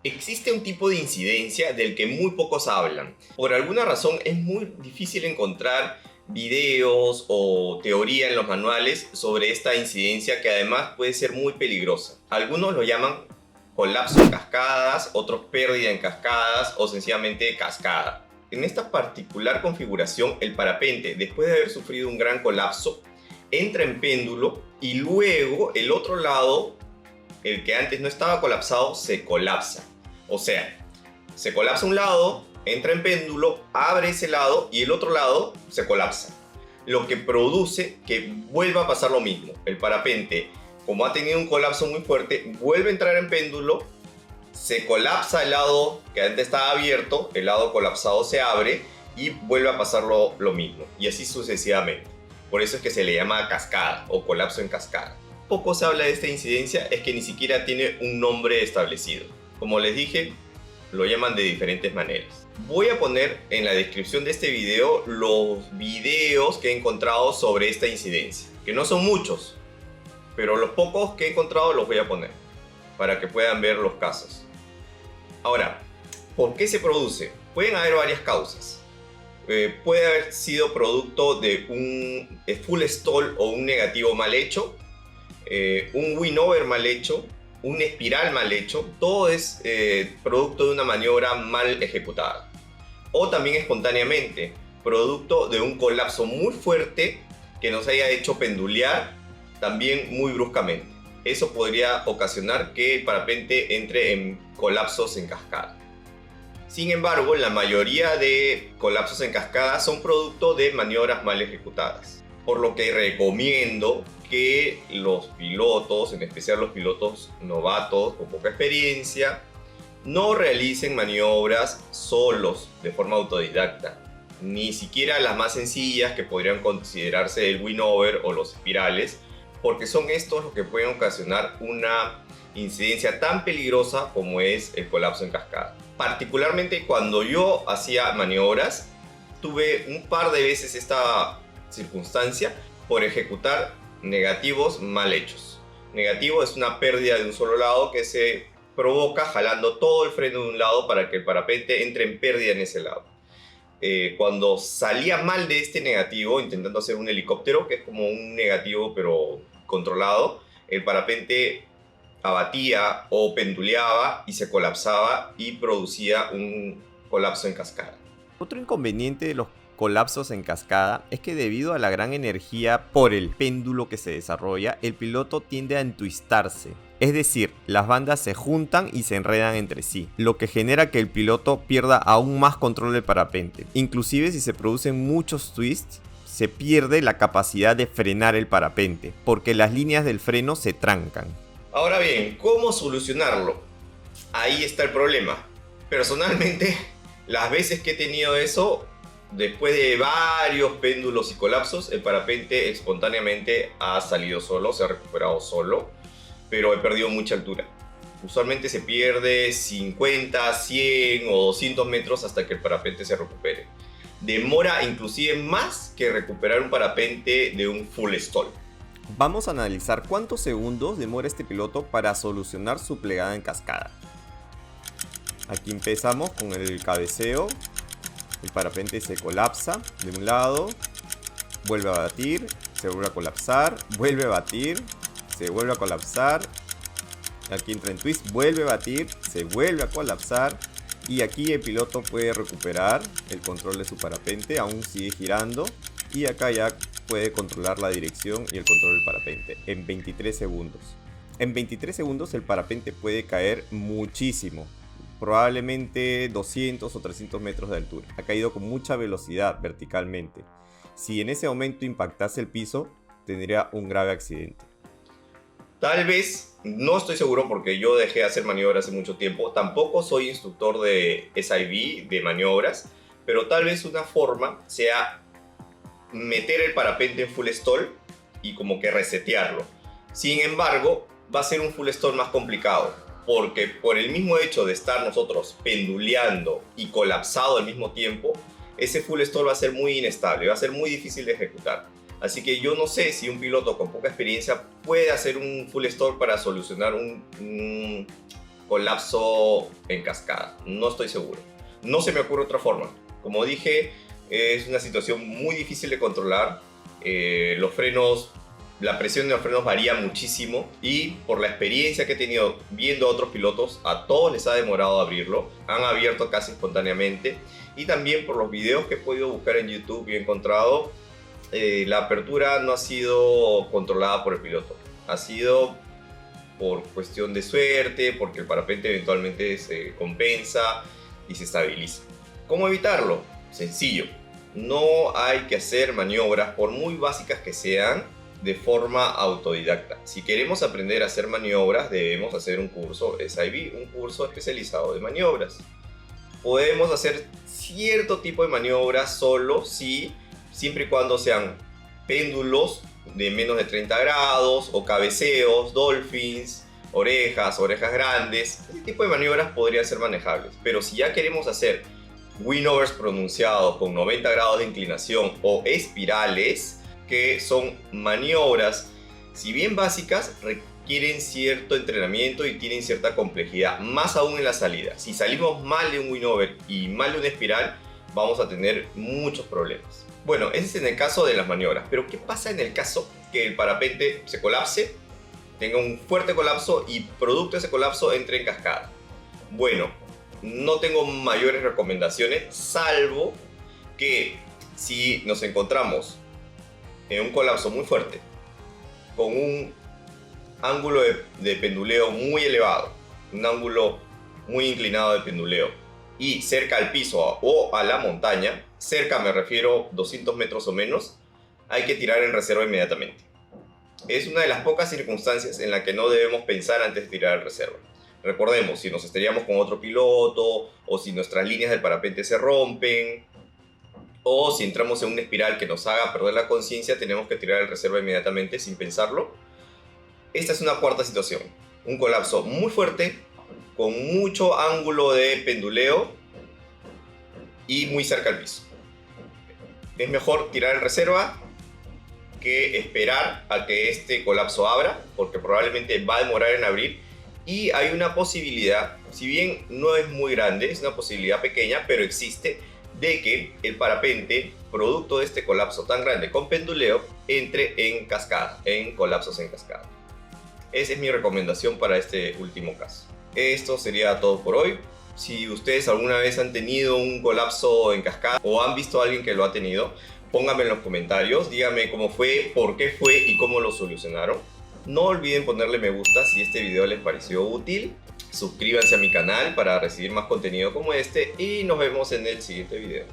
Existe un tipo de incidencia del que muy pocos hablan. Por alguna razón es muy difícil encontrar videos o teoría en los manuales sobre esta incidencia que además puede ser muy peligrosa. Algunos lo llaman colapso en cascadas, otros pérdida en cascadas o sencillamente cascada. En esta particular configuración, el parapente, después de haber sufrido un gran colapso, entra en péndulo y luego el otro lado, el que antes no estaba colapsado, se colapsa. O sea, se colapsa un lado, entra en péndulo, abre ese lado y el otro lado se colapsa. Lo que produce que vuelva a pasar lo mismo. El parapente, como ha tenido un colapso muy fuerte, vuelve a entrar en péndulo, se colapsa el lado que antes estaba abierto, el lado colapsado se abre y vuelve a pasar lo mismo. Y así sucesivamente. Por eso es que se le llama cascada o colapso en cascada. Poco se habla de esta incidencia, es que ni siquiera tiene un nombre establecido. Como les dije, lo llaman de diferentes maneras. Voy a poner en la descripción de este video los videos que he encontrado sobre esta incidencia, que no son muchos, pero los pocos que he encontrado los voy a poner para que puedan ver los casos. Ahora, ¿por qué se produce? Pueden haber varias causas. Puede haber sido producto de un full stall o un negativo mal hecho, un win-over mal hecho, un espiral mal hecho. Todo es producto de una maniobra mal ejecutada. O también espontáneamente, producto de un colapso muy fuerte que nos haya hecho pendulear también muy bruscamente. Eso podría ocasionar que el parapente entre en colapsos en cascada. Sin embargo, la mayoría de colapsos en cascada son producto de maniobras mal ejecutadas. Por lo que recomiendo que los pilotos, en especial los pilotos novatos con poca experiencia, no realicen maniobras solos de forma autodidacta. Ni siquiera las más sencillas que podrían considerarse el win-over o los espirales, porque son estos los que pueden ocasionar una incidencia tan peligrosa como es el colapso en cascada. Particularmente cuando yo hacía maniobras, tuve un par de veces esta circunstancia por ejecutar negativos mal hechos. Negativo es una pérdida de un solo lado que se provoca jalando todo el freno de un lado para que el parapente entre en pérdida en ese lado. Cuando salía mal de este negativo, intentando hacer un helicóptero, que es como un negativo pero controlado, el parapente abatía o penduleaba y se colapsaba y producía un colapso en cascada. Otro inconveniente de los colapsos en cascada es que debido a la gran energía por el péndulo que se desarrolla, el piloto tiende a entwistarse. Es decir, las bandas se juntan y se enredan entre sí, lo que genera que el piloto pierda aún más control del parapente. Inclusive si se producen muchos twists, se pierde la capacidad de frenar el parapente, porque las líneas del freno se trancan. Ahora bien, ¿cómo solucionarlo? Ahí está el problema. Personalmente, las veces que he tenido eso, después de varios péndulos y colapsos, el parapente espontáneamente ha salido solo, se ha recuperado solo, pero he perdido mucha altura. Usualmente se pierde 50, 100 o 200 metros hasta que el parapente se recupere. Demora inclusive más que recuperar un parapente de un full stall. Vamos a analizar cuántos segundos demora este piloto para solucionar su plegada en cascada. Aquí empezamos con el cabeceo. El parapente se colapsa de un lado, vuelve a batir, se vuelve a colapsar, vuelve a batir, se vuelve a colapsar. Aquí entra en twist, vuelve a batir, se vuelve a colapsar. Y aquí el piloto puede recuperar el control de su parapente, aún sigue girando. Y acá ya puede controlar la dirección y el control del parapente en 23 segundos. En 23 segundos el parapente puede caer muchísimo, probablemente 200 o 300 metros de altura. Ha caído con mucha velocidad verticalmente. Si en ese momento impactase el piso, tendría un grave accidente. Tal vez, no estoy seguro porque yo dejé de hacer maniobras hace mucho tiempo, tampoco soy instructor de SIV, de maniobras, pero tal vez una forma sea meter el parapente en full stall y como que resetearlo. Sin embargo, va a ser un full stall más complicado, porque por el mismo hecho de estar nosotros penduleando y colapsado al mismo tiempo, ese full stall va a ser muy inestable, va a ser muy difícil de ejecutar. Así que yo no sé si un piloto con poca experiencia puede hacer un full stall para solucionar un colapso en cascada. No estoy seguro. No se me ocurre otra forma. Como dije, es una situación muy difícil de controlar. Los frenos, la presión de los frenos varía muchísimo y por la experiencia que he tenido viendo a otros pilotos, a todos les ha demorado abrirlo. Han abierto casi espontáneamente. Y también por los videos que he podido buscar en YouTube y he encontrado, la apertura no ha sido controlada por el piloto. Ha sido por cuestión de suerte, porque el parapente eventualmente se compensa y se estabiliza. ¿Cómo evitarlo? Sencillo. No hay que hacer maniobras, por muy básicas que sean, de forma autodidacta. Si queremos aprender a hacer maniobras, debemos hacer un curso SIV, un curso especializado de maniobras. Podemos hacer cierto tipo de maniobras solo, sí, siempre y cuando sean péndulos de menos de 30 grados o cabeceos, dolphins, orejas grandes. Este tipo de maniobras podrían ser manejables. Pero si ya queremos hacer windovers pronunciados con 90 grados de inclinación o espirales, que son maniobras, si bien básicas, requieren cierto entrenamiento y tienen cierta complejidad, más aún en la salida. Si salimos mal de un windover y mal de una espiral, vamos a tener muchos problemas. Bueno, ese es en el caso de las maniobras, pero ¿qué pasa en el caso que el parapente se colapse, tenga un fuerte colapso y producto de ese colapso entre en cascada? Bueno, no tengo mayores recomendaciones, salvo que si nos encontramos en un colapso muy fuerte, con un ángulo de penduleo muy elevado, un ángulo muy inclinado de penduleo, y cerca al piso o a la montaña, cerca me refiero 200 metros o menos, hay que tirar en reserva inmediatamente. Es una de las pocas circunstancias en la que no debemos pensar antes de tirar en reserva. Recordemos, si nos estrellamos con otro piloto, o si nuestras líneas del parapente se rompen, o si entramos en una espiral que nos haga perder la conciencia, tenemos que tirar en reserva inmediatamente sin pensarlo. Esta es una cuarta situación. Un colapso muy fuerte, con mucho ángulo de penduleo y muy cerca al piso. Es mejor tirar en reserva que esperar a que este colapso abra, porque probablemente va a demorar en abrir. Y hay una posibilidad, si bien no es muy grande, es una posibilidad pequeña, pero existe, de que el parapente, producto de este colapso tan grande con penduleo, entre en cascada, en colapsos en cascada. Esa es mi recomendación para este último caso. Esto sería todo por hoy. Si ustedes alguna vez han tenido un colapso en cascada o han visto a alguien que lo ha tenido, pónganme en los comentarios, díganme cómo fue, por qué fue y cómo lo solucionaron. No olviden ponerle me gusta si este video les pareció útil. Suscríbanse a mi canal para recibir más contenido como este y nos vemos en el siguiente video.